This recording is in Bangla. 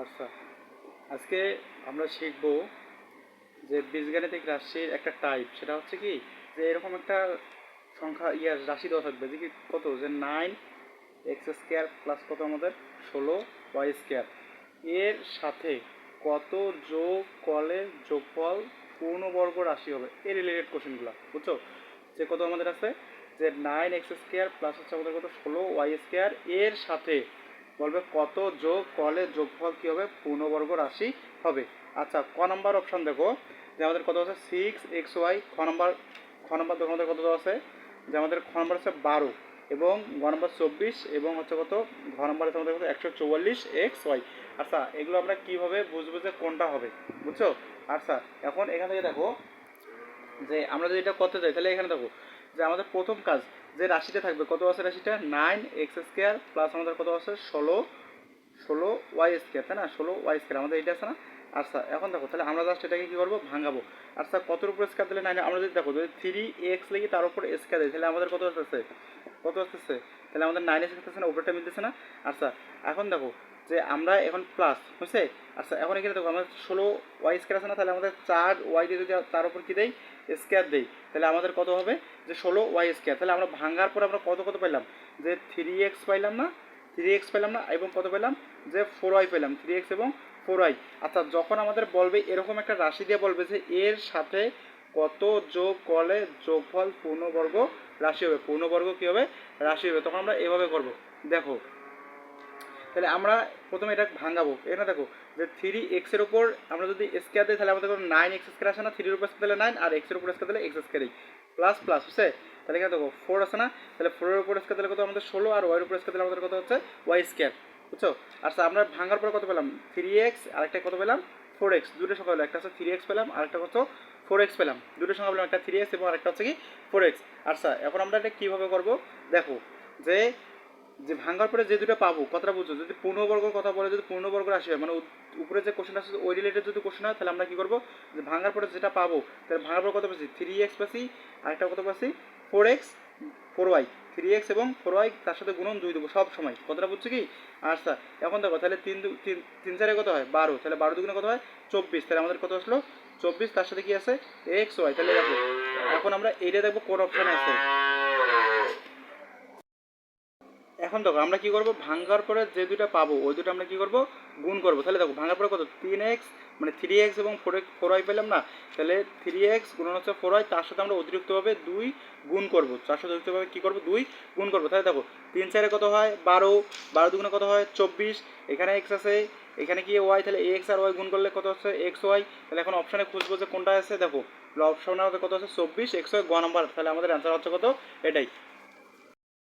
আচ্ছা, আজকে আমরা শিখব যে বীজগাণিতিক রাশির একটা টাইপ, সেটা হচ্ছে কি যে এরকম একটা সংখ্যা রাশি দেওয়া থাকবে যে কি কত, যে 9x² প্লাস কত আমাদের 16y², এর সাথে কত যোগ করলে যোগফল পূর্ণবর্গ রাশি হবে, এই রিলেটেড কোশ্চেনগুলো বুঝছো। যে কত আমাদের আছে, যে 9x² প্লাস হচ্ছে আমাদের কত 16y², এর সাথে বলবে কত যোগ করলে যোগফল কী হবে, পূর্ণবর্গ রাশি হবে। আচ্ছা, ক নাম্বার অপশান দেখো, যে আমাদের কত আছে 6xy। খ নাম্বার দেখো আমাদের কত আছে, যে আমাদের খ নাম্বার আছে 12 এবং গ নাম্বার 24 এবং হচ্ছে কত ঘ নাম্বার আছে আমাদের কত 144xy। আচ্ছা, এগুলো আমরা কীভাবে বুঝবো যে কোনটা হবে, বুঝছো। আচ্ছা, এখন এখান থেকে দেখো যে আমরা যদি এটা করতে চাই তাহলে এখানে দেখো যে আমাদের প্রথম কাজ, যে রাশিটা থাকবে কত আছে, রাশিটা 9x² প্লাস আমাদের কত আছে 16y², তাই না, 16y², আমাদের এটা আছে না। আচ্ছা, এখন দেখো তাহলে আমরা জাস্ট এটাকে কী করবো, ভাঙাবো। আচ্ছা, কতর উপর স্কোয়ার দিলে 9, আমরা যদি দেখো যদি 3x লিখি তার উপর স্কোয়ার দিই তাহলে আমাদের কত আসতেছে, তাহলে আমাদের 9 আসতেছে না, উপরটা মিলতেছে না। আচ্ছা, এখন দেখো যে আমরা এখন প্লাস হয়েছে। আচ্ছা, এখন এখানে দেখো আমাদের 16y² আছে না, তাহলে আমাদের 4y দিয়ে যদি তার উপর কী দেয়, স্কোয়ার দেই, তাহলে আমাদের কত হবে, যে 16y²। তাহলে আমরা ভাঙার পর আমরা কত পেলাম, যে 3x পাইলাম না, এবং কত পেলাম, যে 4y পেলাম, 3x এবং 4y। আচ্ছা, যখন আমাদের বলবে এরকম একটা রাশি দিয়ে বলবে যে এর সাথে কত যোগ করলে যোগফল পূর্ণবর্গ রাশি হবে, পূর্ণবর্গ কী হবে, রাশি হবে, তখন আমরা এভাবে করব। দেখো তাহলে আমরা প্রথমে এটা ভাঙাবো। এখানে দেখো যে 3x-এর উপর আমরা যদি স্কোয়ার দিই তাহলে আমাদের 9x² আসে না, 3-এর উপর স্কোয়ার দিলে 9 আর x-এর উপর স্কোয়ার দিলে x² প্লাস প্লাস হচ্ছে। তাহলে এখানে দেখো 4 আছে না, তাহলে 4-এর উপর স্কোয়ার দিলে কত আমাদের 16 আর y-এর উপর স্কোয়ার দিলে আমাদের কত হচ্ছে y², বুঝছো। আচ্ছা, আমরা ভাঙার পর কত পেলাম 3x, আর একটা কত পেলাম 4x, দুটো সংখ্যা পেলাম, একটা হচ্ছে 3x পেলাম আর একটা কত 4x পেলাম, দুটো সংখ্যা পেলাম, একটা 3x এবং আরেকটা হচ্ছে কি 4x। আচ্ছা, এখন আমরা এটা কীভাবে করবো, দেখো যে যে ভাঙার পরে যে দুটো পাবো কথাটা বুঝছো, যদি পূর্ণবর্গের কথা বলে, যদি পূর্ণবর্গ রাশি হয় মানে উপরে যে কোশ্চেন আছে ওই রিলেটেড যদি কোশ্চেন হয় তাহলে আমরা কী করবো, যে ভাঙার পরে যেটা পাবো তাহলে ভাঙার পর কত পাচ্ছি 3x পাচ্ছি, আরেকটা কত পাচ্ছি 4x 4y, 3x এবং 4y তার সাথে গুণন 2 দেবো সব সময়, কথাটা বুঝছো কি। আচ্ছা, এখন দেখো তাহলে 3 4 কত হয় 12, তাহলে 12 দুগুণে কত হয় 24, তাহলে আমাদের কত আসলো 24, তার সাথে কি আছে xy। তাহলে দেখো এখন আমরা এইটা দেখবো কোন অপশানে আছে। এখন দেখো আমরা কি করব, ভাঙার পরে যে দুটো পাবো ওই দুটো আমরা কি করব, গুণ করব। তাহলে দেখো ভাঙার পরে কত 3x মানে 3x এবং 4y পেলাম না, তাহলে 3x গুণন হচ্ছে 4y, তার সাথে আমরা অতিরিক্তভাবে 2 গুণ করব, তার সাথে অতিরিক্তভাবে কী করবো 2 গুণ করবো। তাহলে দেখো 3 4 কত হয় 12, 12 দুগুণে কত হয় 24, এখানে x আছে এখানে কি y, তাহলে x আর y গুণ করলে কত হচ্ছে xy। তাহলে এখন অপশানে খুঁজবো যে কোনটা আছে, দেখো অপশানে আমাদের কত আছে 24xy গ নাম্বার, তাহলে আমাদের অ্যান্সার হচ্ছে কত এটাই।